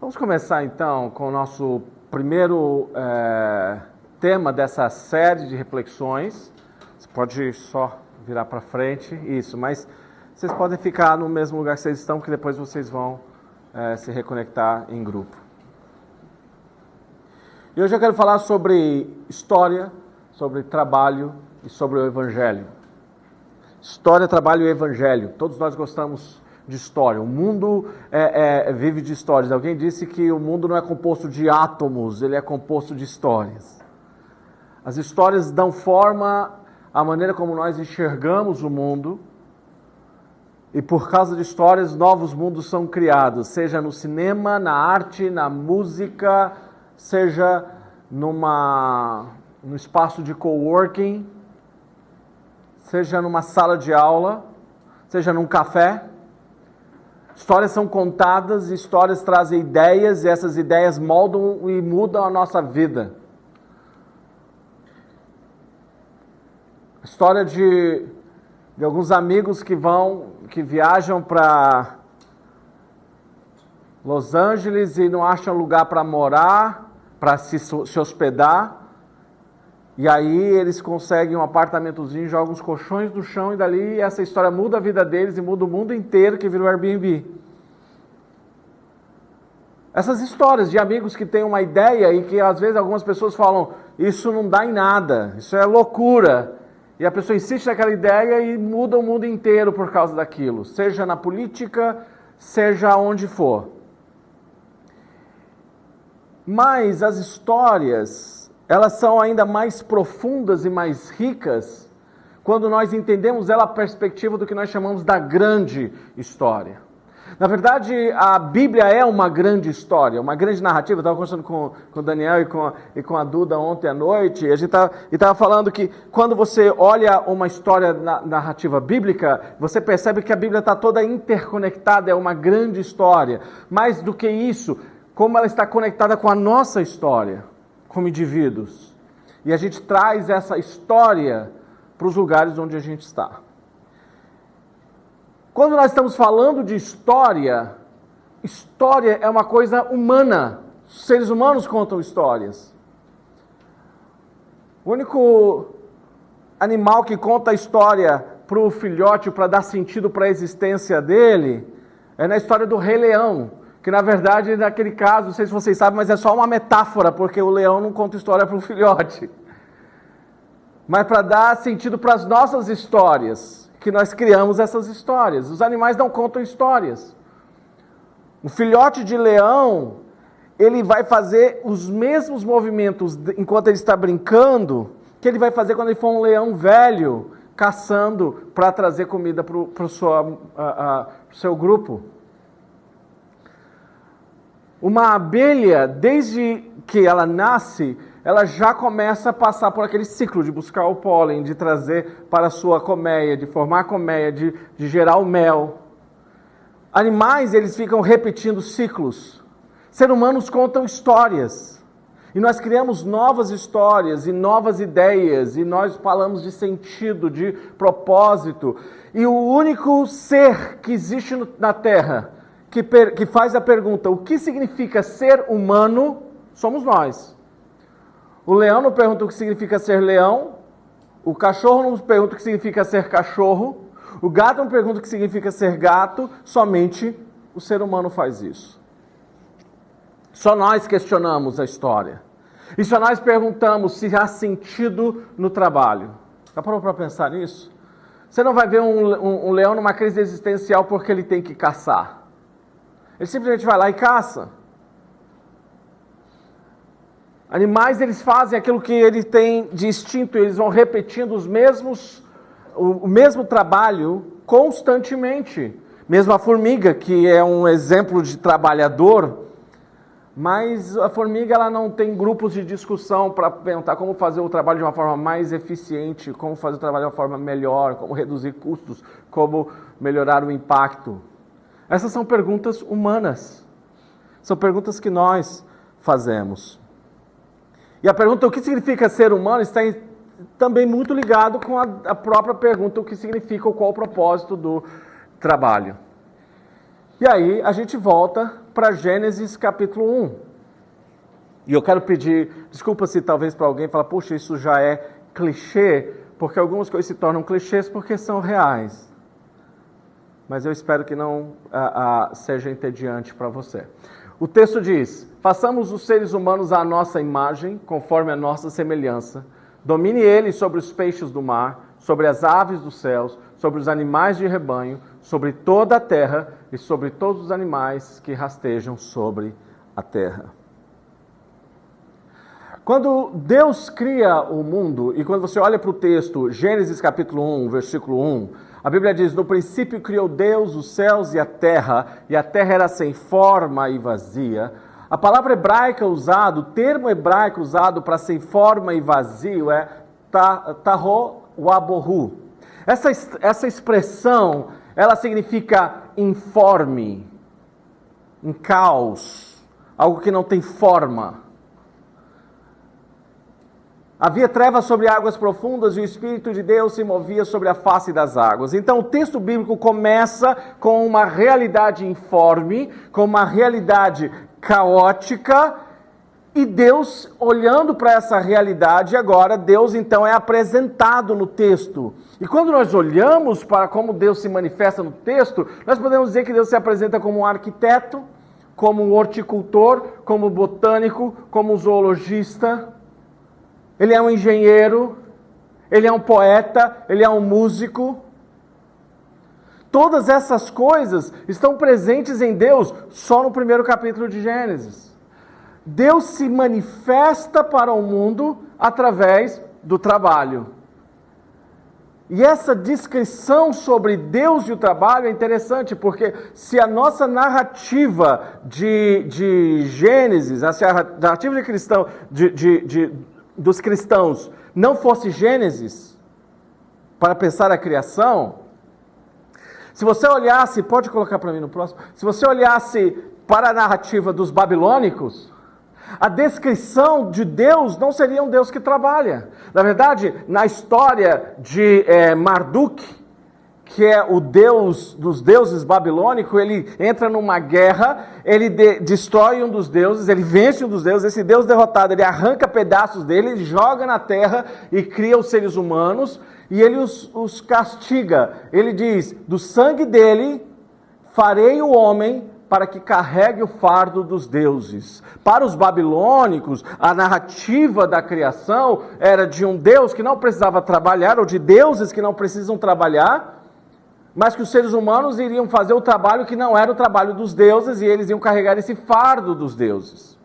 Vamos começar então com o nosso primeiro tema dessa série de reflexões. Você pode só virar para frente, isso, mas vocês podem ficar no mesmo lugar que vocês estão, porque depois vocês vão se reconectar em grupo. E hoje eu quero falar sobre história, sobre trabalho e sobre o Evangelho. História, trabalho e Evangelho. Todos nós gostamos de história. O mundo vive de histórias. Alguém disse que o mundo não é composto de átomos, ele é composto de histórias. As histórias dão forma à maneira como nós enxergamos o mundo, e por causa de histórias, novos mundos são criados, seja no cinema, na arte, na música, seja no espaço de coworking, seja numa sala de aula, seja num café. Histórias são contadas, histórias trazem ideias, e essas ideias moldam e mudam a nossa vida. História de alguns amigos que viajam para Los Angeles e não acham lugar para morar, para se hospedar. E aí eles conseguem um apartamentozinho, jogam os colchões no chão e dali essa história muda a vida deles e muda o mundo inteiro, que vira o Airbnb. Essas histórias de amigos que têm uma ideia e que às vezes algumas pessoas falam, isso não dá em nada, isso é loucura. E a pessoa insiste naquela ideia e muda o mundo inteiro por causa daquilo, seja na política, seja onde for. Mas as histórias, elas são ainda mais profundas e mais ricas quando nós entendemos ela a perspectiva do que nós chamamos da grande história. Na verdade, a Bíblia é uma grande história, uma grande narrativa. Eu estava conversando com o Daniel e com a Duda ontem à noite, e a gente estava falando que quando você olha uma história narrativa bíblica, você percebe que a Bíblia está toda interconectada, é uma grande história. Mais do que isso, como ela está conectada com a nossa história, como indivíduos. E a gente traz essa história para os lugares onde a gente está. Quando nós estamos falando de história, história é uma coisa humana. Os seres humanos contam histórias. O único animal que conta a história para o filhote, para dar sentido para a existência dele, é na história do Rei Leão. Que na verdade, naquele caso, não sei se vocês sabem, mas é só uma metáfora, porque o leão não conta história para o filhote. Mas para dar sentido para as nossas histórias, que nós criamos essas histórias. Os animais não contam histórias. O filhote de leão, ele vai fazer os mesmos movimentos enquanto ele está brincando, que ele vai fazer quando ele for um leão velho, caçando para trazer comida para o seu grupo. Uma abelha, desde que ela nasce, ela já começa a passar por aquele ciclo de buscar o pólen, de trazer para a sua colmeia, de formar a colmeia, de gerar o mel. Animais, eles ficam repetindo ciclos. Seres humanos contam histórias. E nós criamos novas histórias e novas ideias, e nós falamos de sentido, de propósito. E o único ser que existe na Terra, que faz a pergunta, o que significa ser humano, somos nós. O leão não pergunta o que significa ser leão, o cachorro não pergunta o que significa ser cachorro, o gato não pergunta o que significa ser gato, somente o ser humano faz isso. Só nós questionamos a história. E só nós perguntamos se há sentido no trabalho. Já parou para pensar nisso? Você não vai ver um leão numa crise existencial porque ele tem que caçar. Ele simplesmente vai lá e caça. Animais, eles fazem aquilo que eles têm de instinto, eles vão repetindo o mesmo trabalho constantemente. Mesmo a formiga, que é um exemplo de trabalhador, mas a formiga ela não tem grupos de discussão para perguntar como fazer o trabalho de uma forma mais eficiente, como fazer o trabalho de uma forma melhor, como reduzir custos, como melhorar o impacto. Essas são perguntas humanas. São perguntas que nós fazemos. E a pergunta, o que significa ser humano, está também muito ligado com a própria pergunta, o que significa, qual o propósito do trabalho. E aí a gente volta para Gênesis capítulo 1. E eu quero pedir, desculpa se talvez para alguém fala, puxa, isso já é clichê, porque algumas coisas se tornam clichês porque são reais. Mas eu espero que não seja entediante para você. O texto diz, façamos os seres humanos à nossa imagem, conforme a nossa semelhança. Domine eles sobre os peixes do mar, sobre as aves dos céus, sobre os animais de rebanho, sobre toda a terra e sobre todos os animais que rastejam sobre a terra. Quando Deus cria o mundo, e quando você olha para o texto, Gênesis capítulo 1, versículo 1, a Bíblia diz, no princípio criou Deus os céus e a terra era sem forma e vazia. A palavra hebraica usada, o termo hebraico usado para sem forma e vazio é taho wabohu. Essa expressão, ela significa informe, em caos, algo que não tem forma. Havia trevas sobre águas profundas e o Espírito de Deus se movia sobre a face das águas. Então o texto bíblico começa com uma realidade informe, com uma realidade caótica, e Deus, olhando para essa realidade agora, Deus então é apresentado no texto. E quando nós olhamos para como Deus se manifesta no texto, nós podemos dizer que Deus se apresenta como um arquiteto, como um horticultor, como um botânico, como um zoologista. Ele é um engenheiro, ele é um poeta, ele é um músico. Todas essas coisas estão presentes em Deus só no primeiro capítulo de Gênesis. Deus se manifesta para o mundo através do trabalho. E essa descrição sobre Deus e o trabalho é interessante, porque se a nossa narrativa de Gênesis, a narrativa dos cristãos não fosse Gênesis, para pensar a criação, se você olhasse, pode colocar para mim no próximo, se você olhasse para a narrativa dos babilônicos, a descrição de Deus não seria um Deus que trabalha. Na verdade, na história de Marduk, que é o deus dos deuses babilônico, ele entra numa guerra, ele destrói um dos deuses, ele vence um dos deuses, esse deus derrotado, ele arranca pedaços dele, ele joga na terra e cria os seres humanos, e ele os castiga. Ele diz, do sangue dele farei o homem para que carregue o fardo dos deuses. Para os babilônicos, a narrativa da criação era de um Deus que não precisava trabalhar, ou de deuses que não precisam trabalhar, mas que os seres humanos iriam fazer o trabalho que não era o trabalho dos deuses, e eles iam carregar esse fardo dos deuses.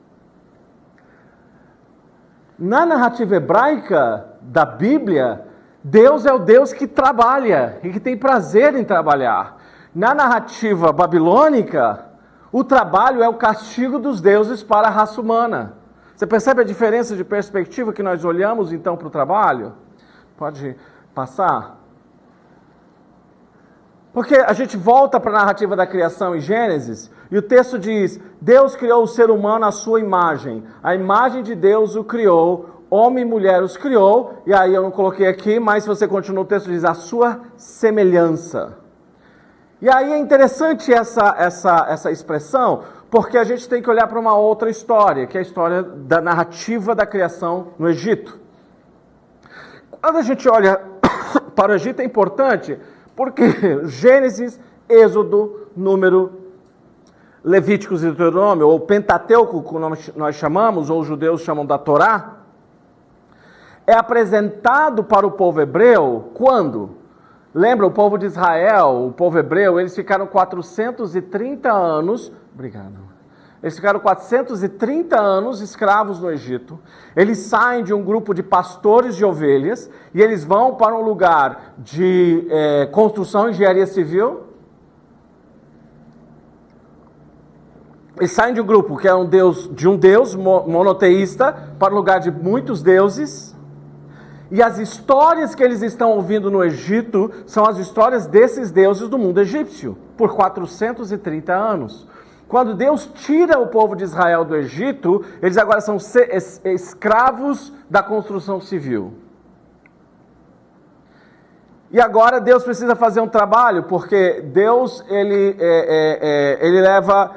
Na narrativa hebraica da Bíblia, Deus é o Deus que trabalha e que tem prazer em trabalhar. Na narrativa babilônica, o trabalho é o castigo dos deuses para a raça humana. Você percebe a diferença de perspectiva que nós olhamos então para o trabalho? Pode passar? Porque a gente volta para a narrativa da criação em Gênesis, e o texto diz, Deus criou o ser humano à sua imagem. A imagem de Deus o criou, homem e mulher os criou, e aí eu não coloquei aqui, mas se você continua o texto diz, a sua semelhança. E aí é interessante essa expressão, porque a gente tem que olhar para uma outra história, que é a história da narrativa da criação no Egito. Quando a gente olha para o Egito é importante, porque Gênesis, Êxodo, Número, Levíticos e Deuteronômio, ou Pentateuco, como nós chamamos, ou os judeus chamam da Torá, é apresentado para o povo hebreu quando? Lembra, o povo de Israel, o povo hebreu, eles ficaram 430 anos, eles ficaram 430 anos escravos no Egito. Eles saem de um grupo de pastores de ovelhas e eles vão para um lugar de construção, engenharia civil. Eles saem de um grupo que é um deus monoteísta para um lugar de muitos deuses. E as histórias que eles estão ouvindo no Egito são as histórias desses deuses do mundo egípcio, por 430 anos. Quando Deus tira o povo de Israel do Egito, eles agora são escravos da construção civil. E agora Deus precisa fazer um trabalho, porque Deus, ele leva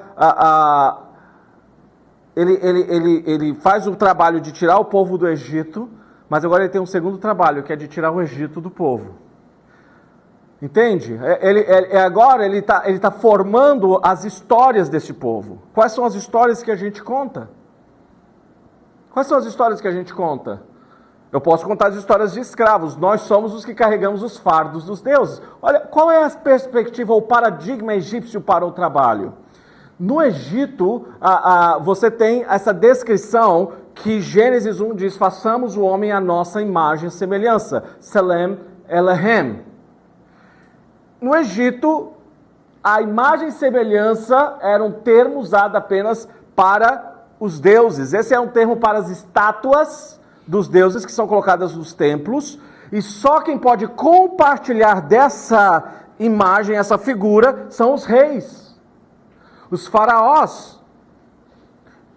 ele faz o trabalho de tirar o povo do Egito, mas agora ele tem um segundo trabalho, que é de tirar o Egito do povo. Entende? Agora ele tá formando as histórias desse povo. Quais são as histórias que a gente conta? Quais são as histórias que a gente conta? Eu posso contar as histórias de escravos. Nós somos os que carregamos os fardos dos deuses. Olha, qual é a perspectiva ou paradigma egípcio para o trabalho? No Egito, você tem essa descrição que Gênesis 1 diz: façamos o homem à nossa imagem e semelhança. Selem Elohim. No Egito, a imagem e semelhança era um termo usado apenas para os deuses. Esse é um termo para as estátuas dos deuses que são colocadas nos templos. E só quem pode compartilhar dessa imagem, essa figura, são os reis, os faraós.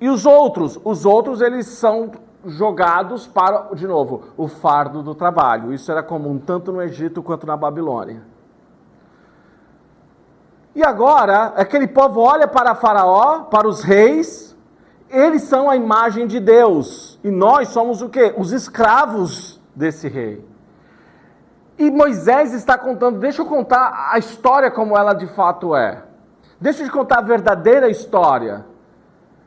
E os outros eles são jogados para, de novo, o fardo do trabalho. Isso era comum tanto no Egito quanto na Babilônia. E agora, aquele povo olha para Faraó, para os reis, eles são a imagem de Deus. E nós somos o quê? Os escravos desse rei. E Moisés está contando, deixa eu contar a história como ela de fato é. Deixa eu te contar a verdadeira história.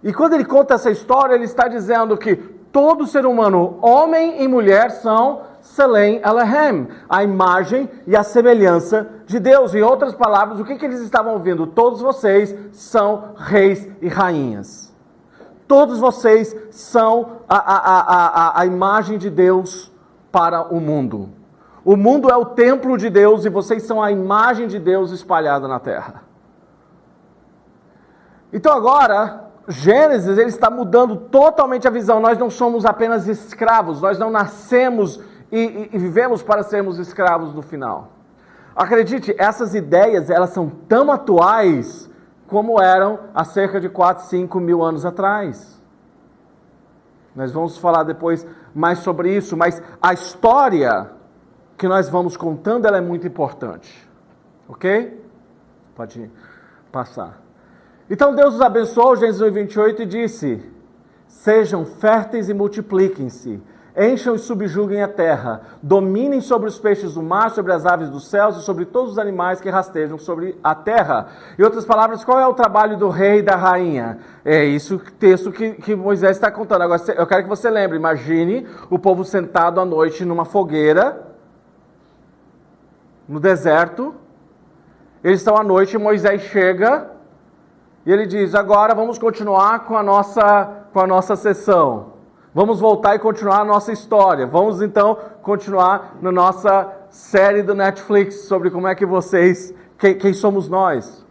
E quando ele conta essa história, ele está dizendo que todo ser humano, homem e mulher, são Selem Elohim, a imagem e a semelhança de Deus. Em outras palavras, o que eles estavam ouvindo? Todos vocês são reis e rainhas. Todos vocês são a imagem de Deus para o mundo. O mundo é o templo de Deus e vocês são a imagem de Deus espalhada na terra. Então agora, Gênesis, ele está mudando totalmente a visão. Nós não somos apenas escravos, nós não nascemos e vivemos para sermos escravos no final. Acredite, essas ideias, elas são tão atuais como eram há cerca de 4, 5 mil anos atrás. Nós vamos falar depois mais sobre isso, mas a história que nós vamos contando, ela é muito importante. Ok? Pode passar. Então Deus os abençoou, Gênesis 1:28, e disse: sejam férteis e multipliquem-se, encham e subjuguem a terra, dominem sobre os peixes do mar, sobre as aves dos céus e sobre todos os animais que rastejam sobre a terra. Em outras palavras, qual é o trabalho do rei e da rainha? É isso o texto que Moisés está contando. Agora, eu quero que você lembre, imagine o povo sentado à noite numa fogueira, no deserto. Eles estão à noite, Moisés chega e ele diz: agora vamos continuar com a nossa sessão. Vamos voltar e continuar a nossa história. Vamos então continuar na nossa série do Netflix sobre como é que vocês, quem somos nós.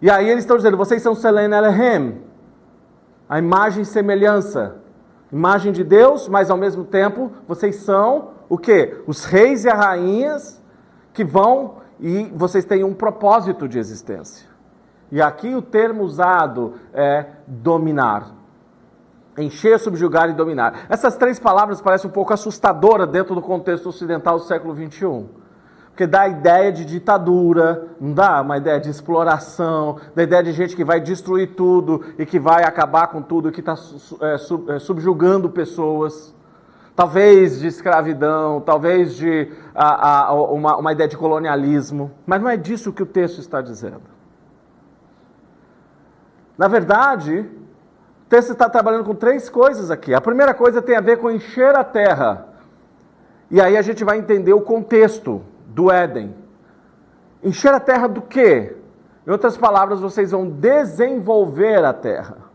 E aí eles estão dizendo: vocês são Selem Elohim, a imagem e semelhança. Imagem de Deus, mas ao mesmo tempo vocês são o quê? Os reis e as rainhas que vão, e vocês têm um propósito de existência. E aqui o termo usado é dominar. Encher, subjugar e dominar. Essas três palavras parecem um pouco assustadoras dentro do contexto ocidental do século XXI. Porque dá a ideia de ditadura, não dá uma ideia de exploração, da ideia de gente que vai destruir tudo e que vai acabar com tudo, que está subjugando pessoas. Talvez de escravidão, talvez de uma ideia de colonialismo. Mas não é disso que o texto está dizendo. Na verdade, o texto está trabalhando com três coisas aqui. A primeira coisa tem a ver com encher a terra. E aí a gente vai entender o contexto do Éden. Encher a terra do quê? Em outras palavras, vocês vão desenvolver a terra.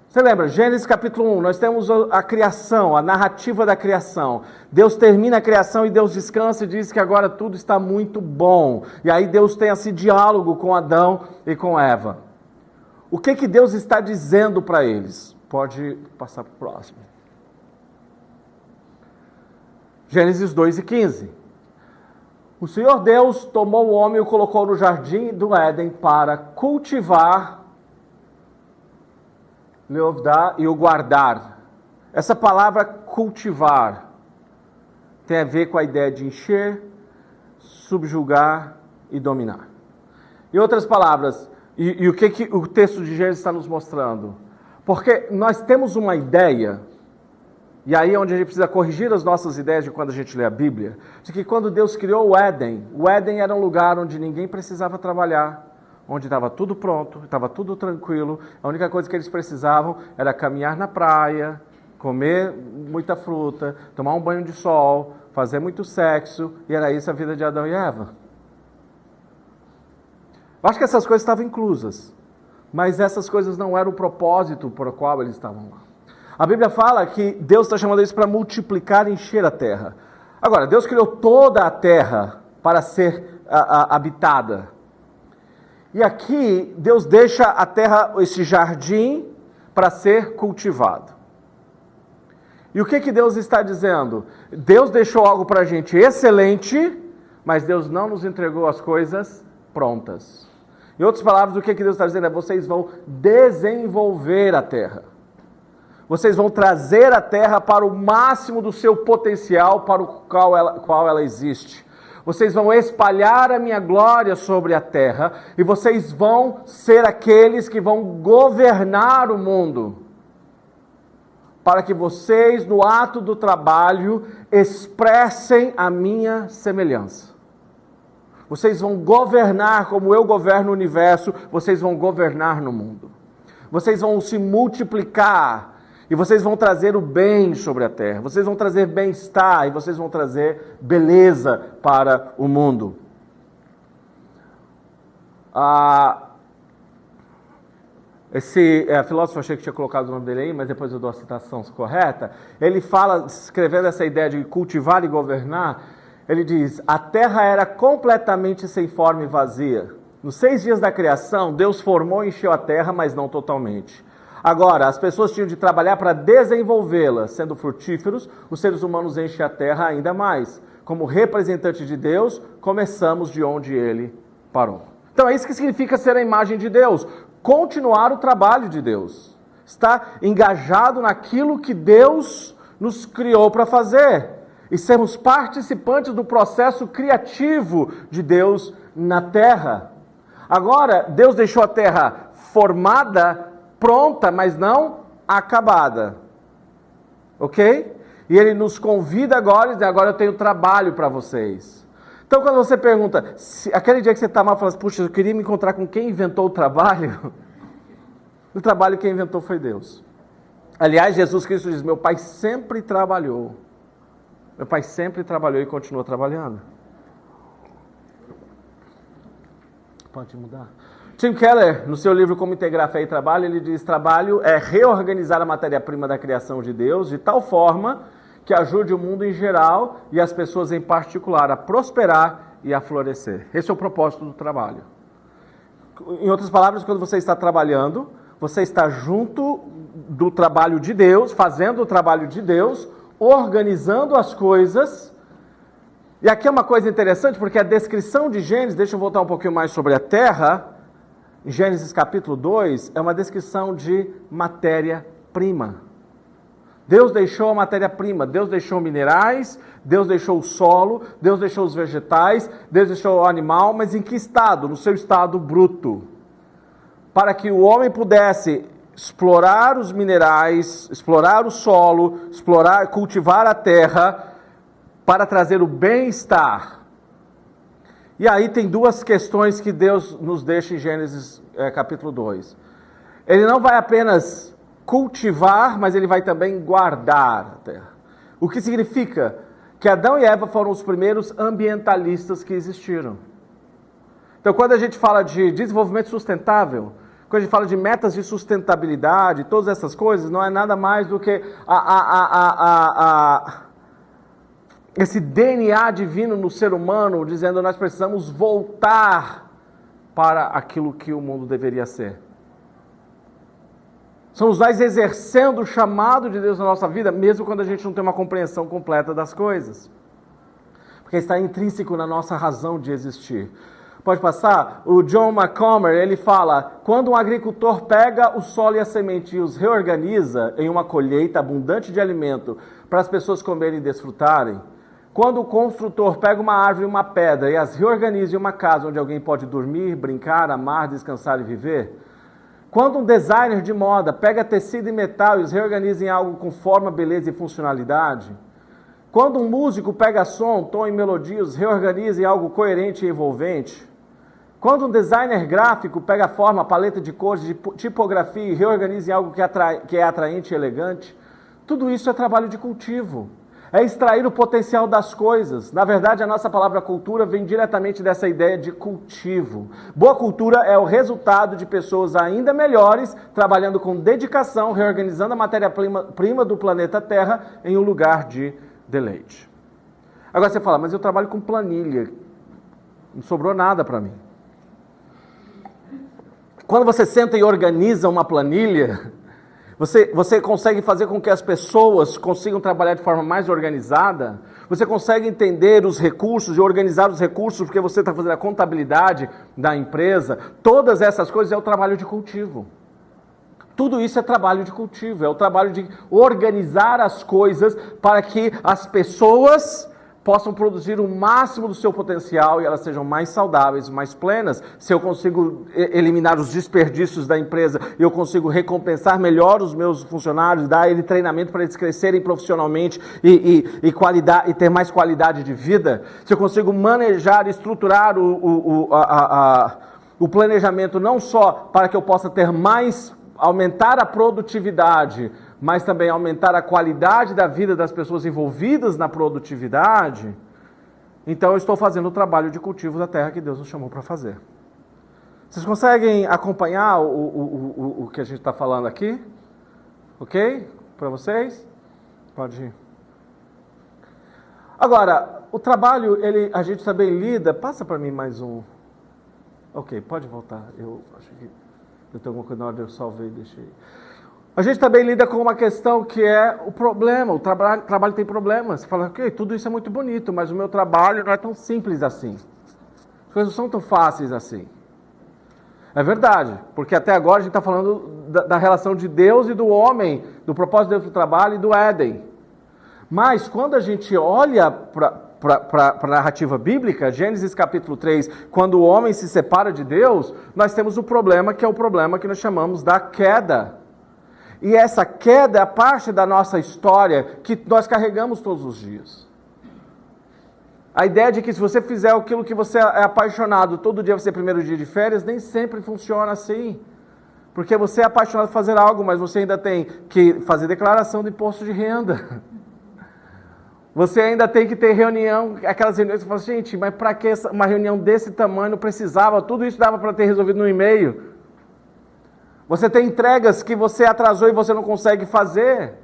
Você lembra? Gênesis capítulo 1, nós temos a criação, a narrativa da criação. Deus termina a criação e Deus descansa e diz que agora tudo está muito bom. E aí Deus tem esse diálogo com Adão e com Eva. O que Deus está dizendo para eles? Pode passar para o próximo. Gênesis 2:15. O Senhor Deus tomou o homem e o colocou no jardim do Éden para cultivar, e o guardar. Essa palavra cultivar tem a ver com a ideia de encher, subjugar e dominar. Em outras palavras, e o que o texto de Gênesis está nos mostrando? Porque nós temos uma ideia, e aí é onde a gente precisa corrigir as nossas ideias de quando a gente lê a Bíblia, de que quando Deus criou o Éden era um lugar onde ninguém precisava trabalhar, onde estava tudo pronto, estava tudo tranquilo, a única coisa que eles precisavam era caminhar na praia, comer muita fruta, tomar um banho de sol, fazer muito sexo, e era isso a vida de Adão e Eva. Eu acho que essas coisas estavam inclusas, mas essas coisas não eram o propósito por o qual eles estavam lá. A Bíblia fala que Deus está chamando eles para multiplicar e encher a terra. Agora, Deus criou toda a terra para ser habitada. E aqui, Deus deixa a terra, esse jardim, para ser cultivado. E o que Deus está dizendo? Deus deixou algo para a gente excelente, mas Deus não nos entregou as coisas prontas. Em outras palavras, o que Deus está dizendo é: vocês vão desenvolver a terra. Vocês vão trazer a terra para o máximo do seu potencial para o qual ela existe. Vocês vão espalhar a minha glória sobre a terra e vocês vão ser aqueles que vão governar o mundo. Para que vocês, no ato do trabalho, expressem a minha semelhança. Vocês vão governar como eu governo o universo, vocês vão governar no mundo. Vocês vão se multiplicar e vocês vão trazer o bem sobre a terra. Vocês vão trazer bem-estar e vocês vão trazer beleza para o mundo. Esse filósofo, achei que tinha colocado o nome dele aí, mas depois eu dou a citação correta. Ele fala, escrevendo essa ideia de cultivar e governar, ele diz: a terra era completamente sem forma e vazia. Nos 6 dias da criação, Deus formou e encheu a terra, mas não totalmente. Agora, as pessoas tinham de trabalhar para desenvolvê-la. Sendo frutíferos, os seres humanos enchem a terra ainda mais. Como representantes de Deus, começamos de onde ele parou. Então é isso que significa ser a imagem de Deus. Continuar o trabalho de Deus. Estar engajado naquilo que Deus nos criou para fazer. E sermos participantes do processo criativo de Deus na terra. Agora, Deus deixou a terra formada, pronta, mas não acabada. Ok? E Ele nos convida agora e diz: agora eu tenho trabalho para vocês. Então, quando você pergunta, aquele dia que você está mal, fala assim: puxa, eu queria me encontrar com quem inventou o trabalho. O trabalho quem inventou foi Deus. Aliás, Jesus Cristo diz: meu Pai sempre trabalhou. Meu Pai sempre trabalhou e continua trabalhando. Pode mudar. Tim Keller, no seu livro Como Integrar Fé e Trabalho, ele diz: trabalho é reorganizar a matéria-prima da criação de Deus de tal forma que ajude o mundo em geral e as pessoas em particular a prosperar e a florescer. Esse é o propósito do trabalho. Em outras palavras, quando você está trabalhando, você está junto do trabalho de Deus, fazendo o trabalho de Deus, organizando as coisas. E aqui é uma coisa interessante, porque a descrição de Gênesis, deixa eu voltar um pouquinho mais sobre a terra, em Gênesis capítulo 2, é uma descrição de matéria-prima. Deus deixou a matéria-prima, Deus deixou minerais, Deus deixou o solo, Deus deixou os vegetais, Deus deixou o animal, mas em que estado? No seu estado bruto. Para que o homem pudesse explorar os minerais, explorar o solo, cultivar a terra, para trazer o bem-estar. E aí tem 2 questões que Deus nos deixa em Gênesis capítulo 2. Ele não vai apenas cultivar, mas ele vai também guardar a terra. O que significa que Adão e Eva foram os primeiros ambientalistas que existiram. Então, quando a gente fala de desenvolvimento sustentável, quando a gente fala de metas de sustentabilidade, todas essas coisas, não é nada mais do que esse DNA divino no ser humano, dizendo: nós precisamos voltar para aquilo que o mundo deveria ser. Somos nós exercendo o chamado de Deus na nossa vida, mesmo quando a gente não tem uma compreensão completa das coisas. Porque está intrínseco na nossa razão de existir. Pode passar? O John McCormack, ele fala: quando um agricultor pega o solo e a semente e os reorganiza em uma colheita abundante de alimento para as pessoas comerem e desfrutarem, Quando o construtor pega uma árvore e uma pedra e as reorganiza em uma casa onde alguém pode dormir, brincar, amar, descansar e viver. Quando um designer de moda pega tecido e metal e os reorganiza em algo com forma, beleza e funcionalidade. Quando um músico pega som, tom e melodia, os reorganiza em algo coerente e envolvente. Quando um designer gráfico pega a forma, paleta de cores, de tipografia e reorganiza em algo que é atraente e elegante. Tudo isso é trabalho de cultivo. É extrair o potencial das coisas. Na verdade, a nossa palavra cultura vem diretamente dessa ideia de cultivo. Boa cultura é o resultado de pessoas ainda melhores, trabalhando com dedicação, reorganizando a matéria-prima do planeta Terra em um lugar de deleite. Agora você fala, mas eu trabalho com planilha. Não sobrou nada para mim. Quando você senta e organiza uma planilha, você consegue fazer com que as pessoas consigam trabalhar de forma mais organizada. Você consegue entender os recursos e organizar os recursos porque você está fazendo a contabilidade da empresa. Todas essas coisas é o trabalho de cultivo. Tudo isso é trabalho de cultivo, é o trabalho de organizar as coisas para que as pessoas possam produzir o máximo do seu potencial e elas sejam mais saudáveis, mais plenas. Se eu consigo eliminar os desperdícios da empresa, eu consigo recompensar melhor os meus funcionários, dar ele treinamento para eles crescerem profissionalmente e ter mais qualidade de vida. Se eu consigo manejar e estruturar o planejamento não só para que eu possa aumentar a produtividade, mas também aumentar a qualidade da vida das pessoas envolvidas na produtividade, então eu estou fazendo o trabalho de cultivo da terra que Deus nos chamou para fazer. Vocês conseguem acompanhar o que a gente está falando aqui? Ok? Para vocês? Pode ir. Agora, o trabalho, a gente também lida... Passa para mim mais um... Ok, pode voltar. Eu acho que eu tenho alguma coisa na hora, eu salvei e deixei... A gente também lida com uma questão que é o problema. O trabalho tem problemas. Você fala, ok, tudo isso é muito bonito, mas o meu trabalho não é tão simples assim. As coisas não são tão fáceis assim. É verdade, porque até agora a gente está falando da relação de Deus e do homem, do propósito de Deus do trabalho e do Éden. Mas quando a gente olha para a narrativa bíblica, Gênesis capítulo 3, quando o homem se separa de Deus, nós temos o problema que é o problema que nós chamamos da queda. E essa queda é parte da nossa história que nós carregamos todos os dias. A ideia de que se você fizer aquilo que você é apaixonado, todo dia vai ser primeiro dia de férias, nem sempre funciona assim. Porque você é apaixonado por fazer algo, mas você ainda tem que fazer declaração do imposto de renda. Você ainda tem que ter reunião, aquelas reuniões que você fala, gente, mas para que uma reunião desse tamanho? Não precisava, tudo isso dava para ter resolvido no e-mail. Você tem entregas que você atrasou e você não consegue fazer.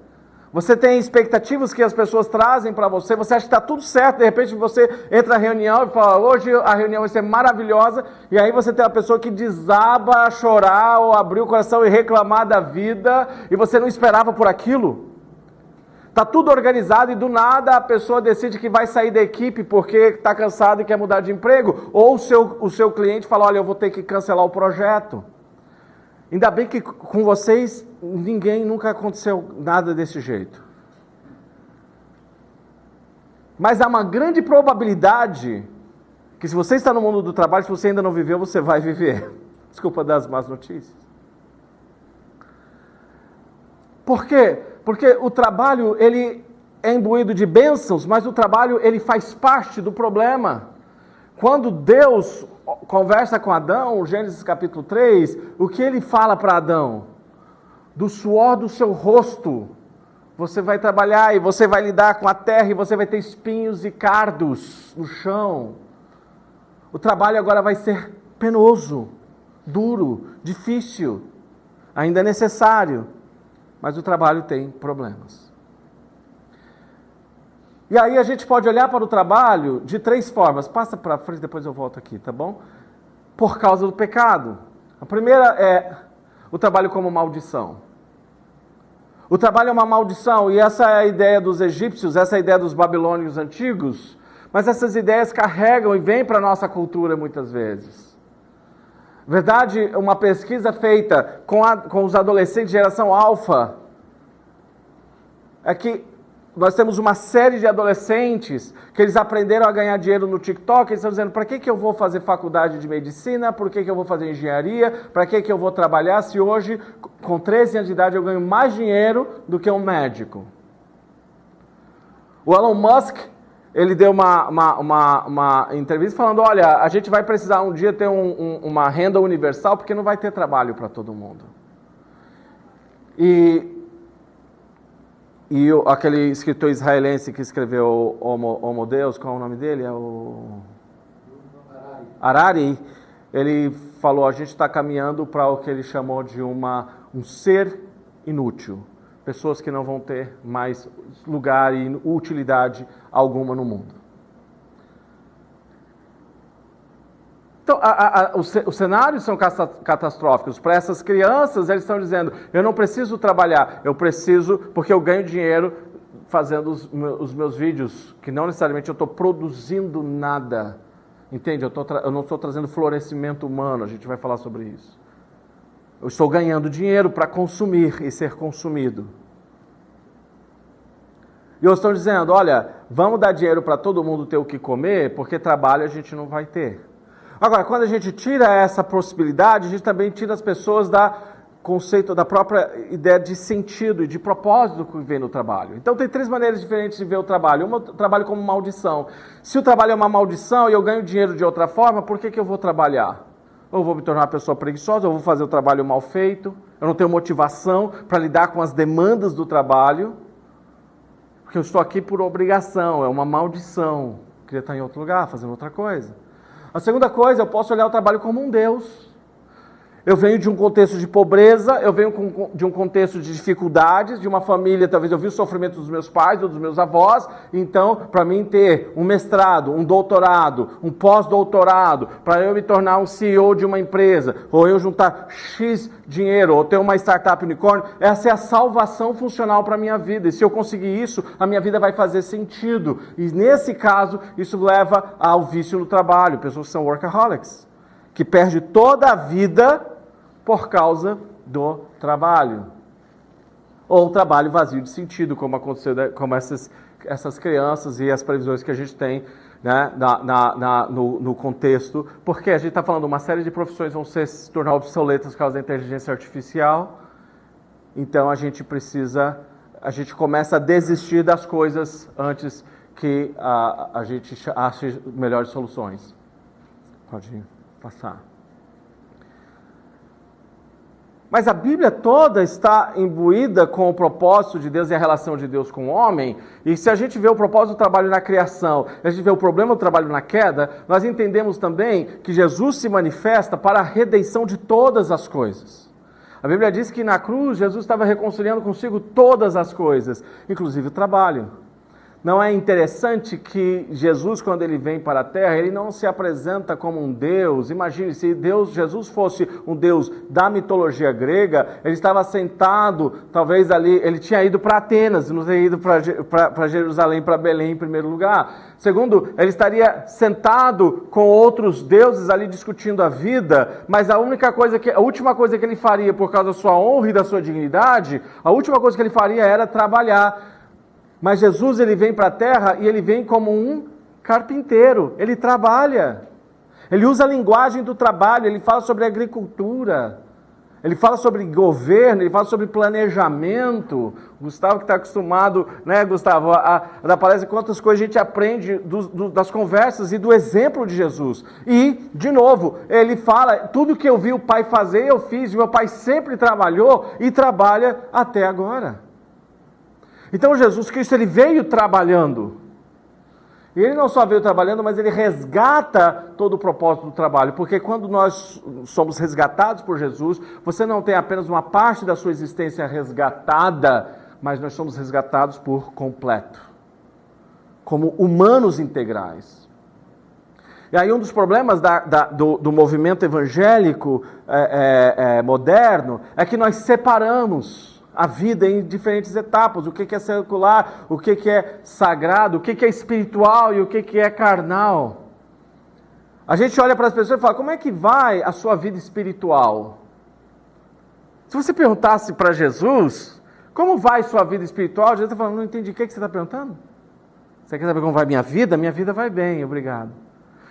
Você tem expectativas que as pessoas trazem para você. Você acha que está tudo certo. De repente você entra na reunião e fala, hoje a reunião vai ser maravilhosa. E aí você tem uma pessoa que desaba a chorar ou abrir o coração e reclamar da vida. E você não esperava por aquilo. Está tudo organizado e do nada a pessoa decide que vai sair da equipe porque está cansado e quer mudar de emprego. Ou o seu cliente fala, olha, eu vou ter que cancelar o projeto. Ainda bem que com vocês, nunca aconteceu nada desse jeito. Mas há uma grande probabilidade que se você está no mundo do trabalho, se você ainda não viveu, você vai viver. Desculpa dar as más notícias. Por quê? Porque o trabalho, ele é imbuído de bênçãos, mas o trabalho, ele faz parte do problema. Quando Deus conversa com Adão, Gênesis capítulo 3, o que ele fala para Adão? Do suor do seu rosto, você vai trabalhar e você vai lidar com a terra e você vai ter espinhos e cardos no chão. O trabalho agora vai ser penoso, duro, difícil, ainda necessário, mas o trabalho tem problemas. E aí a gente pode olhar para o trabalho de 3 formas. Passa para frente, depois eu volto aqui, tá bom? Por causa do pecado. A primeira é o trabalho como maldição. O trabalho é uma maldição, e essa é a ideia dos egípcios, essa é a ideia dos babilônios antigos, mas essas ideias carregam e vêm para a nossa cultura muitas vezes. Verdade, uma pesquisa feita com os adolescentes de geração alfa é que nós temos uma série de adolescentes que eles aprenderam a ganhar dinheiro no TikTok, eles estão dizendo, para que eu vou fazer faculdade de medicina, por que eu vou fazer engenharia, para que eu vou trabalhar se hoje, com 13 anos de idade, eu ganho mais dinheiro do que um médico. O Elon Musk, ele deu uma entrevista falando, olha, a gente vai precisar um dia ter uma renda universal, porque não vai ter trabalho para todo mundo. E aquele escritor israelense que escreveu Homo Deus, qual é o nome dele? É o Harari. Ele falou, a gente está caminhando para o que ele chamou de um ser inútil. Pessoas que não vão ter mais lugar e utilidade alguma no mundo. Então, os cenários são catastróficos. Para essas crianças, eles estão dizendo, eu não preciso trabalhar, eu preciso, porque eu ganho dinheiro fazendo os meus vídeos, que não necessariamente eu estou produzindo nada. Entende? Eu não estou trazendo florescimento humano, a gente vai falar sobre isso. Eu estou ganhando dinheiro para consumir e ser consumido. E eles estão dizendo, olha, vamos dar dinheiro para todo mundo ter o que comer, porque trabalho a gente não vai ter. Agora, quando a gente tira essa possibilidade, a gente também tira as pessoas do conceito, da própria ideia de sentido e de propósito que vem no trabalho. Então, tem 3 maneiras diferentes de ver o trabalho. Uma, o trabalho como maldição. Se o trabalho é uma maldição e eu ganho dinheiro de outra forma, por que eu vou trabalhar? Ou eu vou me tornar uma pessoa preguiçosa, ou eu vou fazer o trabalho mal feito, eu não tenho motivação para lidar com as demandas do trabalho, porque eu estou aqui por obrigação, é uma maldição. Eu queria estar em outro lugar, fazendo outra coisa. A segunda coisa, eu posso olhar o trabalho como um Deus. Eu venho de um contexto de pobreza, eu venho de um contexto de dificuldades, de uma família, talvez eu vi o sofrimento dos meus pais ou dos meus avós, então, para mim ter um mestrado, um doutorado, um pós-doutorado, para eu me tornar um CEO de uma empresa, ou eu juntar X dinheiro, ou ter uma startup unicórnio, essa é a salvação funcional para a minha vida, e se eu conseguir isso, a minha vida vai fazer sentido, e nesse caso, isso leva ao vício no trabalho, pessoas que são workaholics, que perdem toda a vida por causa do trabalho. Ou trabalho vazio de sentido, como aconteceu como essas crianças e as previsões que a gente tem, né, no contexto, porque a gente está falando uma série de profissões vão se tornar obsoletas por causa da inteligência artificial, então a gente começa a desistir das coisas antes que a gente ache melhores soluções. Pode passar. Mas a Bíblia toda está imbuída com o propósito de Deus e a relação de Deus com o homem. E se a gente vê o propósito do trabalho na criação, a gente vê o problema do trabalho na queda, nós entendemos também que Jesus se manifesta para a redenção de todas as coisas. A Bíblia diz que na cruz Jesus estava reconciliando consigo todas as coisas, inclusive o trabalho. Não é interessante que Jesus, quando ele vem para a terra, ele não se apresenta como um Deus. Imagine, se Jesus fosse um Deus da mitologia grega, ele estava sentado, talvez ali, ele tinha ido para Atenas, não teria ido para Jerusalém, para Belém em primeiro lugar. Segundo, ele estaria sentado com outros deuses ali discutindo a vida, mas a última coisa que ele faria por causa da sua honra e da sua dignidade, a última coisa que ele faria era trabalhar. Mas Jesus, ele vem para a terra e ele vem como um carpinteiro, ele trabalha, ele usa a linguagem do trabalho, ele fala sobre agricultura, ele fala sobre governo, ele fala sobre planejamento. Gustavo que está acostumado, né, Gustavo, da palestra, quantas coisas a gente aprende das conversas e do exemplo de Jesus. E, de novo, ele fala, tudo que eu vi o Pai fazer, eu fiz, e meu Pai sempre trabalhou e trabalha até agora. Então Jesus Cristo, ele veio trabalhando. E ele não só veio trabalhando, mas ele resgata todo o propósito do trabalho. Porque quando nós somos resgatados por Jesus, você não tem apenas uma parte da sua existência resgatada, mas nós somos resgatados por completo. Como humanos integrais. E aí um dos problemas do movimento evangélico moderno é que nós separamos a vida em diferentes etapas, o que é secular, o que é sagrado, o que é espiritual e o que é carnal. A gente olha para as pessoas e fala, como é que vai a sua vida espiritual? Se você perguntasse para Jesus, Como vai sua vida espiritual? Jesus está falando, não entendi, o que você está perguntando? Você quer saber como vai minha vida? Minha vida vai bem, obrigado.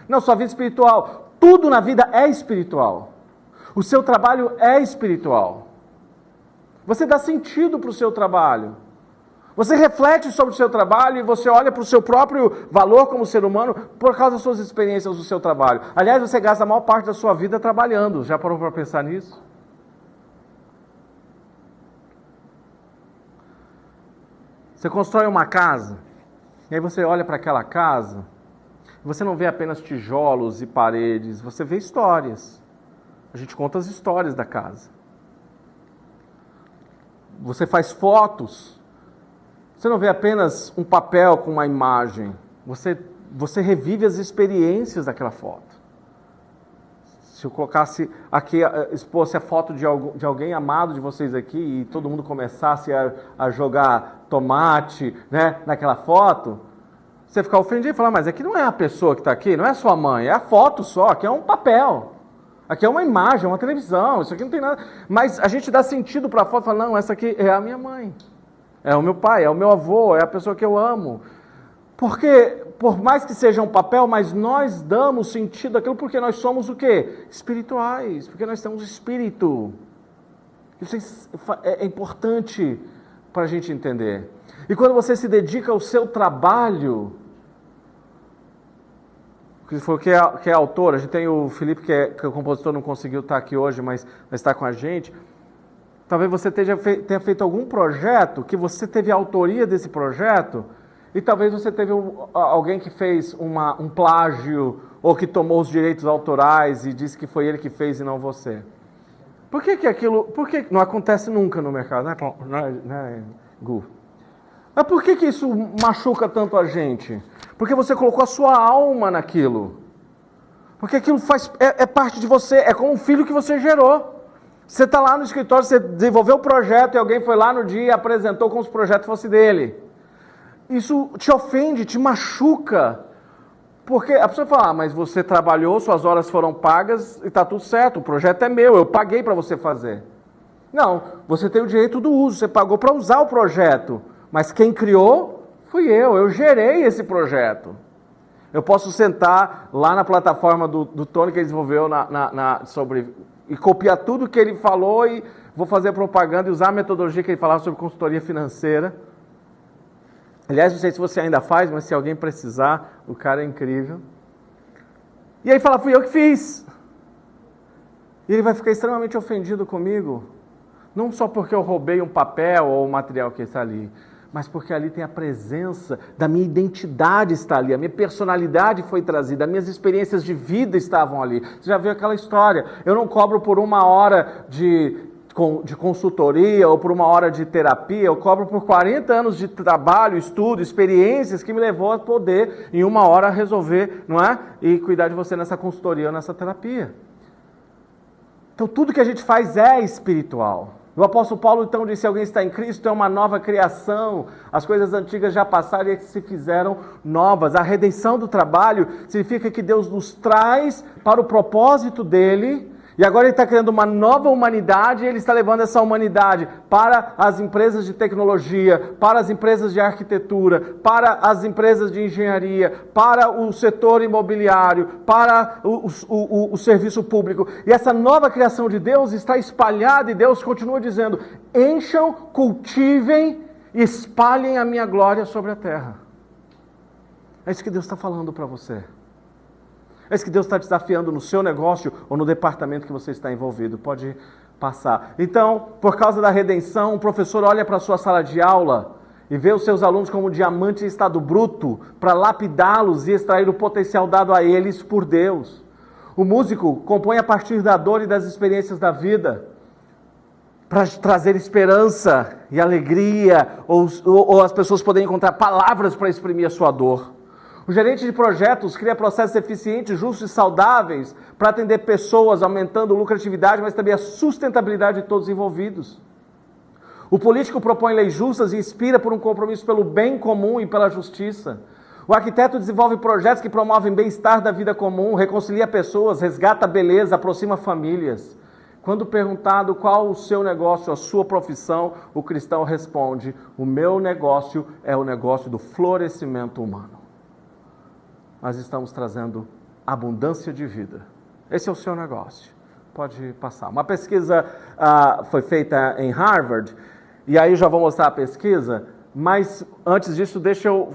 Não, sua vida espiritual, tudo na vida é espiritual. O seu trabalho é espiritual. Você dá sentido para o seu trabalho. Você reflete sobre o seu trabalho e você olha para o seu próprio valor como ser humano por causa das suas experiências do seu trabalho. Aliás, você gasta a maior parte da sua vida trabalhando. Já parou para pensar nisso? Você constrói uma casa, e aí você olha para aquela casa, você não vê apenas tijolos e paredes, você vê histórias. A gente conta as histórias da casa. Você faz fotos, você não vê apenas um papel com uma imagem, você revive as experiências daquela foto. Se eu colocasse aqui, expôsse a foto de alguém amado de vocês aqui e todo mundo começasse a jogar tomate, né, naquela foto, você ficar ofendido e falar, mas aqui não é a pessoa que está aqui, não é sua mãe, é a foto só, aqui é um papel, aqui é uma imagem, é uma televisão, isso aqui não tem nada. Mas a gente dá sentido para a foto e fala, não, essa aqui é a minha mãe, é o meu pai, é o meu avô, é a pessoa que eu amo. Porque, por mais que seja um papel, mas nós damos sentido àquilo porque nós somos o quê? Espirituais, porque nós temos espírito. Isso é importante para a gente entender. E quando você se dedica ao seu trabalho, que foi que é autor, a gente tem o Felipe, que é o compositor, não conseguiu estar aqui hoje, mas está com a gente. Talvez você tenha feito algum projeto, que você teve a autoria desse projeto, e talvez você teve alguém que fez um plágio, ou que tomou os direitos autorais e disse que foi ele que fez e não você. Por que não acontece nunca no mercado, né, Gu? Mas por que isso machuca tanto a gente? Porque você colocou a sua alma naquilo. Porque aquilo é parte de você, é como um filho que você gerou. Você está lá no escritório, você desenvolveu o projeto e alguém foi lá no dia e apresentou como se o projeto fosse dele. Isso te ofende, te machuca. Porque a pessoa fala, mas você trabalhou, suas horas foram pagas e está tudo certo, o projeto é meu, eu paguei para você fazer. Não, você tem o direito do uso, você pagou para usar o projeto, mas quem criou fui eu gerei esse projeto. Eu posso sentar lá na plataforma do Tony que ele desenvolveu e copiar tudo que ele falou e vou fazer propaganda e usar a metodologia que ele falava sobre consultoria financeira. Aliás, não sei se você ainda faz, mas se alguém precisar, o cara é incrível. E aí fala, fui eu que fiz. E ele vai ficar extremamente ofendido comigo. Não só porque eu roubei um papel ou um material que está ali, mas porque ali tem a presença da minha identidade está ali, a minha personalidade foi trazida, as minhas experiências de vida estavam ali. Você já viu aquela história? Eu não cobro por uma hora de consultoria ou por uma hora de terapia, eu cobro por 40 anos de trabalho, estudo, experiências que me levou a poder, em uma hora, resolver, não é? E cuidar de você nessa consultoria ou nessa terapia. Então, tudo que a gente faz é espiritual. O apóstolo Paulo, então, disse, se alguém está em Cristo, é uma nova criação. As coisas antigas já passaram e se fizeram novas. A redenção do trabalho significa que Deus nos traz para o propósito dele. E agora ele está criando uma nova humanidade e ele está levando essa humanidade para as empresas de tecnologia, para as empresas de arquitetura, para as empresas de engenharia, para o setor imobiliário, para o serviço público. E essa nova criação de Deus está espalhada e Deus continua dizendo, encham, cultivem e espalhem a minha glória sobre a terra. É isso que Deus está falando para você. É isso que Deus está desafiando no seu negócio ou no departamento que você está envolvido. Pode passar. Então, por causa da redenção, o professor olha para a sua sala de aula e vê os seus alunos como diamantes em estado bruto para lapidá-los e extrair o potencial dado a eles por Deus. O músico compõe a partir da dor e das experiências da vida para trazer esperança e alegria ou as pessoas poderem encontrar palavras para exprimir a sua dor. O gerente de projetos cria processos eficientes, justos e saudáveis para atender pessoas, aumentando a lucratividade, mas também a sustentabilidade de todos os envolvidos. O político propõe leis justas e inspira por um compromisso pelo bem comum e pela justiça. O arquiteto desenvolve projetos que promovem bem-estar da vida comum, reconcilia pessoas, resgata a beleza, aproxima famílias. Quando perguntado qual o seu negócio, a sua profissão, o cristão responde: o meu negócio é o negócio do florescimento humano. Nós estamos trazendo abundância de vida. Esse é o seu negócio. Pode passar. Uma pesquisa foi feita em Harvard, e aí já vou mostrar a pesquisa, mas antes disso, deixa eu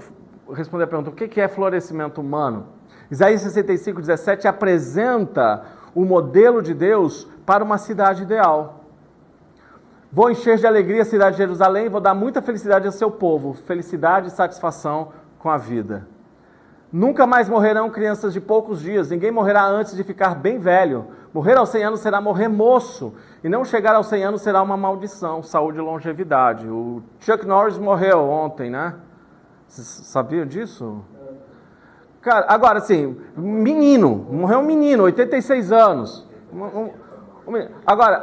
responder a pergunta: o que é florescimento humano? Isaías 65:17 apresenta o modelo de Deus para uma cidade ideal. Vou encher de alegria a cidade de Jerusalém, vou dar muita felicidade ao seu povo, felicidade e satisfação com a vida. Nunca mais morrerão crianças de poucos dias, ninguém morrerá antes de ficar bem velho. Morrer aos 100 anos será morrer moço, e não chegar aos 100 anos será uma maldição. Saúde e longevidade. O Chuck Norris morreu ontem, né? Vocês sabiam disso? Cara, agora assim, morreu um menino, 86 anos. Agora,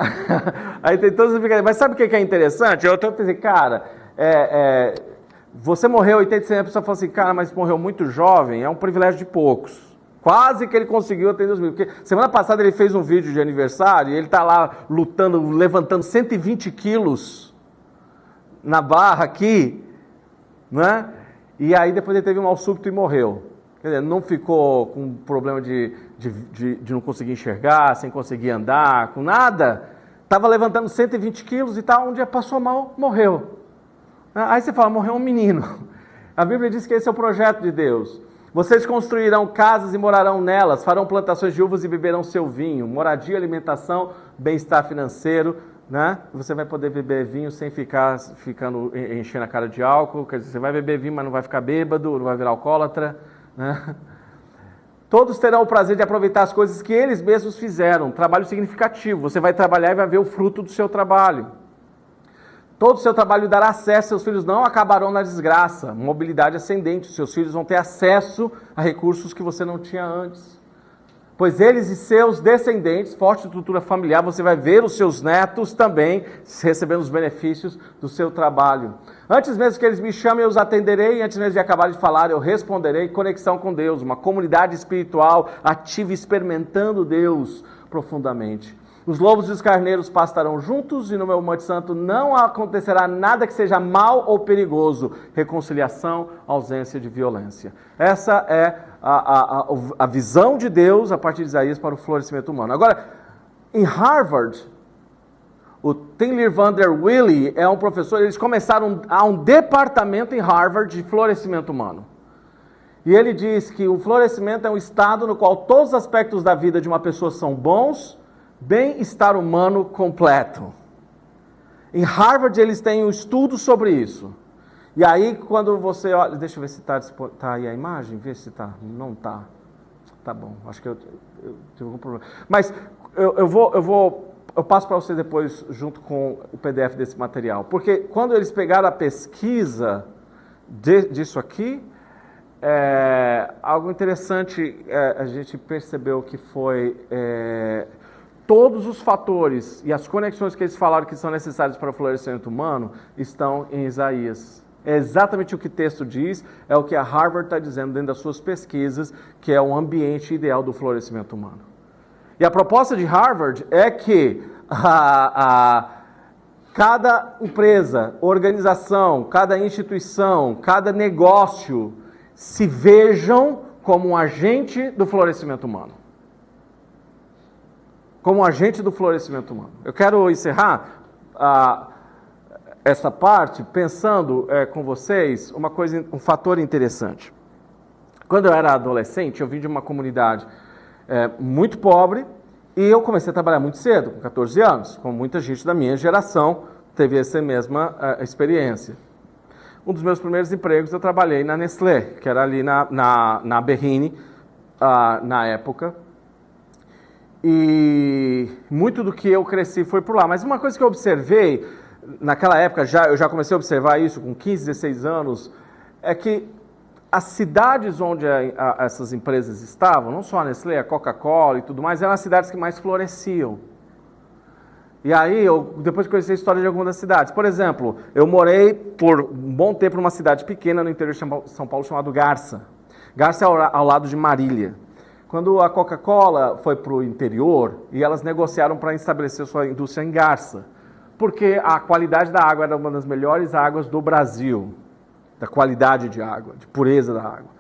aí tem todas as brincadeiras. Mas sabe o que é interessante? Eu pensei, cara, você morreu 86 anos, a pessoa fala assim, cara, mas morreu muito jovem, é um privilégio de poucos. Quase que ele conseguiu até 2000. Porque semana passada ele fez um vídeo de aniversário e ele está lá lutando, levantando 120 quilos na barra aqui, né? E aí depois ele teve um mal súbito e morreu. Quer dizer, não ficou com problema de não conseguir enxergar, sem conseguir andar, com nada. Estava levantando 120 quilos e tal, um dia passou mal, morreu. Aí você fala, morreu um menino. A Bíblia diz que esse é o projeto de Deus. Vocês construirão casas e morarão nelas, farão plantações de uvas e beberão seu vinho, moradia, alimentação, bem-estar financeiro, né? Você vai poder beber vinho sem ficando enchendo a cara de álcool, quer dizer, você vai beber vinho, mas não vai ficar bêbado, não vai virar alcoólatra, né? Todos terão o prazer de aproveitar as coisas que eles mesmos fizeram, trabalho significativo, você vai trabalhar e vai ver o fruto do seu trabalho. Todo o seu trabalho dará acesso, seus filhos não acabarão na desgraça, mobilidade ascendente, seus filhos vão ter acesso a recursos que você não tinha antes. Pois eles e seus descendentes, forte estrutura familiar, você vai ver os seus netos também recebendo os benefícios do seu trabalho. Antes mesmo que eles me chamem, eu os atenderei, e antes mesmo de acabar de falar, eu responderei. Conexão com Deus, uma comunidade espiritual ativa, experimentando Deus profundamente. Os lobos e os carneiros pastarão juntos, e no meu Monte Santo não acontecerá nada que seja mal ou perigoso. Reconciliação, ausência de violência. Essa é a visão de Deus, a partir de Isaías, para o florescimento humano. Agora, em Harvard, o Tim Vanderwille é um professor, eles começaram um departamento em Harvard de florescimento humano. E ele diz que o florescimento é um estado no qual todos os aspectos da vida de uma pessoa são bons, bem-estar humano completo. Em Harvard eles têm um estudo sobre isso. E aí quando você olha, deixa eu ver se está aí a imagem, vê se está, não está. Tá bom, acho que eu tive algum problema. Mas eu passo para você depois junto com o PDF desse material. Porque quando eles pegaram a pesquisa disso aqui, algo interessante a gente percebeu que foi... todos os fatores e as conexões que eles falaram que são necessários para o florescimento humano estão em Isaías. É exatamente o que o texto diz, é o que a Harvard está dizendo dentro das suas pesquisas, que é o ambiente ideal do florescimento humano. E a proposta de Harvard é que cada empresa, organização, cada instituição, cada negócio se vejam como um agente do florescimento humano. Como agente do florescimento humano. Eu quero encerrar essa parte pensando com vocês um fator interessante. Quando eu era adolescente, eu vim de uma comunidade muito pobre e eu comecei a trabalhar muito cedo, com 14 anos, como muita gente da minha geração teve essa mesma experiência. Um dos meus primeiros empregos eu trabalhei na Nestlé, que era ali na Berrini, na época. E muito do que eu cresci foi por lá. Mas uma coisa que eu observei, naquela época, eu já comecei a observar isso com 15, 16 anos, é que as cidades onde essas empresas estavam, não só a Nestlé, a Coca-Cola e tudo mais, eram as cidades que mais floresciam. E aí, eu depois conheci a história de algumas das cidades. Por exemplo, eu morei por um bom tempo numa cidade pequena no interior de São Paulo chamada Garça. Garça é ao lado de Marília. Quando a Coca-Cola foi para o interior e elas negociaram para estabelecer sua indústria em Garça, porque a qualidade da água era uma das melhores águas do Brasil, da qualidade de água, de pureza da água.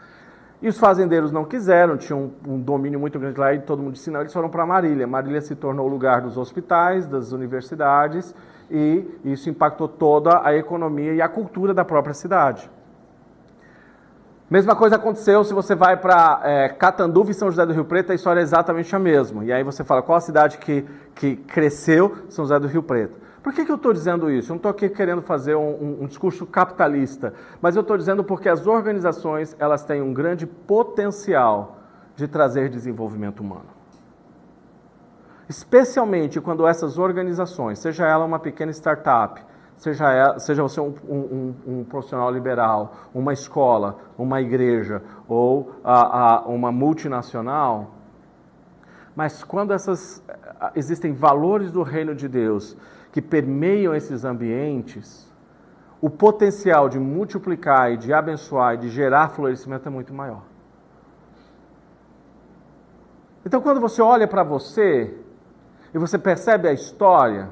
E os fazendeiros não quiseram, tinham um domínio muito grande lá e todo mundo disse não, eles foram para Marília. Marília se tornou o lugar dos hospitais, das universidades e isso impactou toda a economia e a cultura da própria cidade. Mesma coisa aconteceu se você vai para Catanduva e São José do Rio Preto, a história é exatamente a mesma. E aí você fala, qual a cidade que cresceu? São José do Rio Preto. Por que eu estou dizendo isso? Eu não estou aqui querendo fazer um discurso capitalista, mas eu estou dizendo porque as organizações elas têm um grande potencial de trazer desenvolvimento humano. Especialmente quando essas organizações, seja ela uma pequena startup, seja você um profissional liberal, uma escola, uma igreja ou uma multinacional, mas quando existem valores do reino de Deus que permeiam esses ambientes, o potencial de multiplicar e de abençoar e de gerar florescimento é muito maior. Então, quando você olha para você e você percebe a história,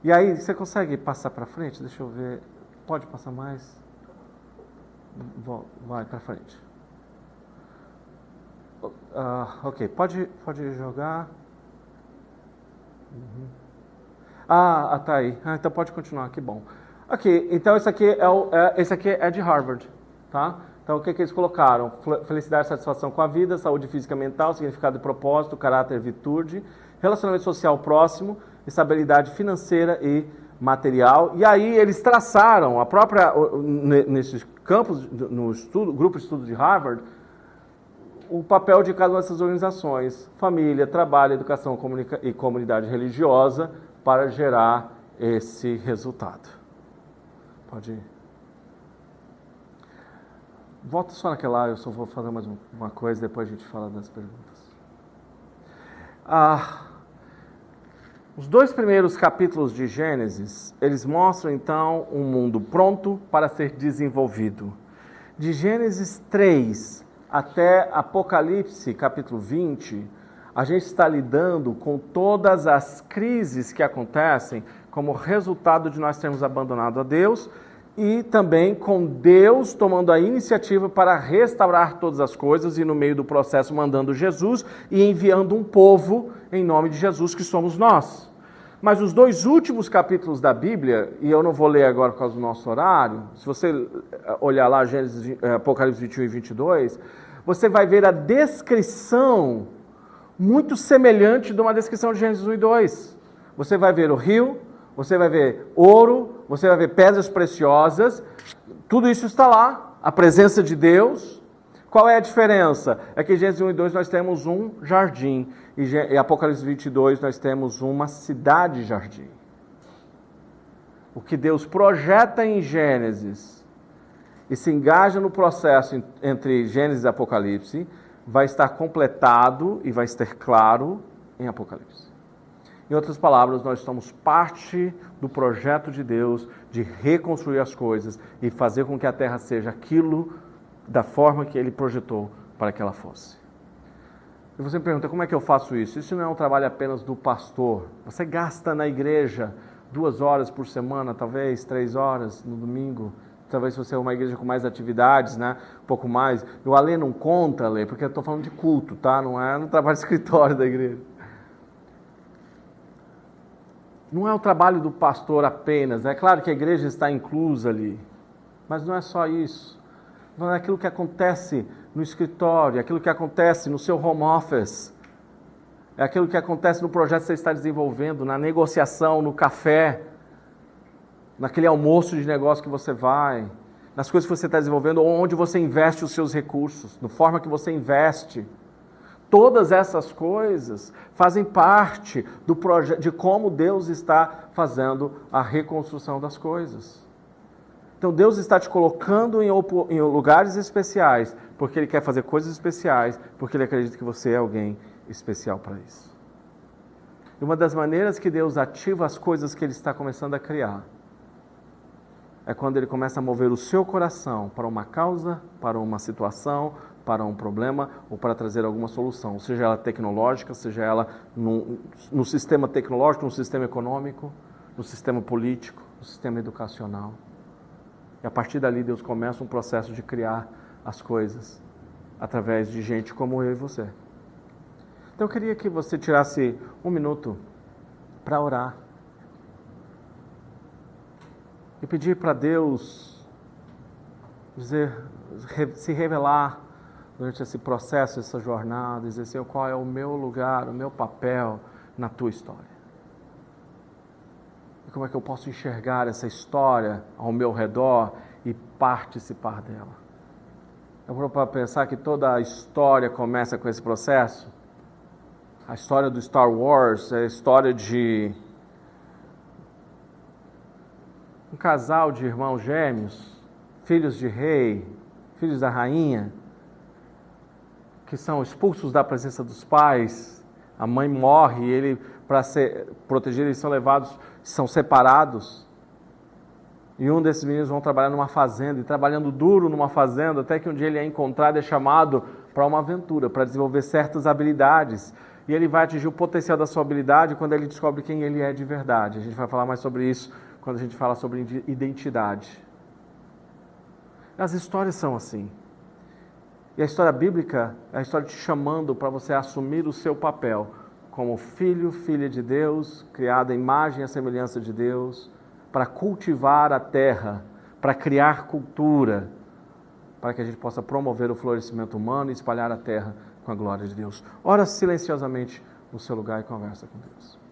e aí você consegue passar para frente? Deixa eu ver. Pode passar mais? Vai para frente. Ok, pode jogar. Uhum. Tá aí. Então pode continuar, que bom. Ok, então esse aqui é de Harvard, tá? Então o que eles colocaram? Felicidade e satisfação com a vida, saúde física e mental, significado e propósito, caráter e virtude, relacionamento social próximo, estabilidade financeira e material. E aí eles traçaram a própria, nesses campos, grupo de estudo de Harvard, o papel de cada uma dessas organizações, família, trabalho, educação e comunidade religiosa, para gerar esse resultado. Pode ir. Volta só naquela área, eu só vou fazer mais uma coisa, depois a gente fala das perguntas. Os 2 primeiros capítulos de Gênesis, eles mostram então um mundo pronto para ser desenvolvido. De Gênesis 3 até Apocalipse, capítulo 20, a gente está lidando com todas as crises que acontecem como resultado de nós termos abandonado a Deus e também com Deus tomando a iniciativa para restaurar todas as coisas e no meio do processo mandando Jesus e enviando um povo em nome de Jesus que somos nós. Mas os 2 últimos capítulos da Bíblia, e eu não vou ler agora por causa do nosso horário, se você olhar lá Apocalipse 21 e 22, você vai ver a descrição muito semelhante de uma descrição de Gênesis 1 e 2. Você vai ver o rio, você vai ver ouro, você vai ver pedras preciosas, tudo isso está lá, a presença de Deus. Qual é a diferença? É que em Gênesis 1 e 2 nós temos um jardim, e em Apocalipse 22 nós temos uma cidade-jardim. O que Deus projeta em Gênesis e se engaja no processo entre Gênesis e Apocalipse, vai estar completado e vai estar claro em Apocalipse. Em outras palavras, nós somos parte do projeto de Deus de reconstruir as coisas e fazer com que a terra seja aquilo da forma que Ele projetou para que ela fosse. E você me pergunta, como é que eu faço isso? Isso não é um trabalho apenas do pastor. Você gasta na igreja 2 horas por semana, talvez 3 horas no domingo. Talvez você é uma igreja com mais atividades, né? Um pouco mais. O Alê não conta, Alê, porque eu estou falando de culto, tá? Não é no trabalho de escritório da igreja. Não é o trabalho do pastor apenas. É claro que a igreja está inclusa ali. Mas não é só isso. Não é aquilo que acontece no escritório, é aquilo que acontece no seu home office. É aquilo que acontece no projeto que você está desenvolvendo, na negociação, no café, naquele almoço de negócio que você vai, nas coisas que você está desenvolvendo, onde você investe os seus recursos, na forma que você investe. Todas essas coisas fazem parte do projeto, de como Deus está fazendo a reconstrução das coisas. Então Deus está te colocando em lugares especiais, porque Ele quer fazer coisas especiais, porque Ele acredita que você é alguém especial para isso. E uma das maneiras que Deus ativa as coisas que Ele está começando a criar é quando Ele começa a mover o seu coração para uma causa, para uma situação, para um problema ou para trazer alguma solução, seja ela tecnológica, seja ela no sistema tecnológico, no sistema econômico, no sistema político, no sistema educacional. E a partir dali Deus começa um processo de criar as coisas através de gente como eu e você. Então eu queria que você tirasse um minuto para orar e pedir para Deus se revelar durante esse processo, essa jornada, dizer, Senhor, qual é o meu lugar, o meu papel na tua história. E como é que eu posso enxergar essa história ao meu redor e participar dela. Eu vou para pensar que toda a história começa com esse processo. A história do Star Wars é a história de um casal de irmãos gêmeos, filhos de rei, filhos da rainha, que são expulsos da presença dos pais. A mãe morre e ele, para ser protegido, eles são levados, são separados. E um desses meninos vão trabalhar numa fazenda, e trabalhando duro numa fazenda, até que um dia ele é encontrado e é chamado para uma aventura, para desenvolver certas habilidades. E ele vai atingir o potencial da sua habilidade quando ele descobre quem ele é de verdade. A gente vai falar mais sobre isso quando a gente fala sobre identidade. As histórias são assim. E a história bíblica é a história te chamando para você assumir o seu papel como filho, filha de Deus, criada à imagem e à semelhança de Deus, para cultivar a terra, para criar cultura, para que a gente possa promover o florescimento humano e espalhar a terra com a glória de Deus. Ora silenciosamente no seu lugar e conversa com Deus.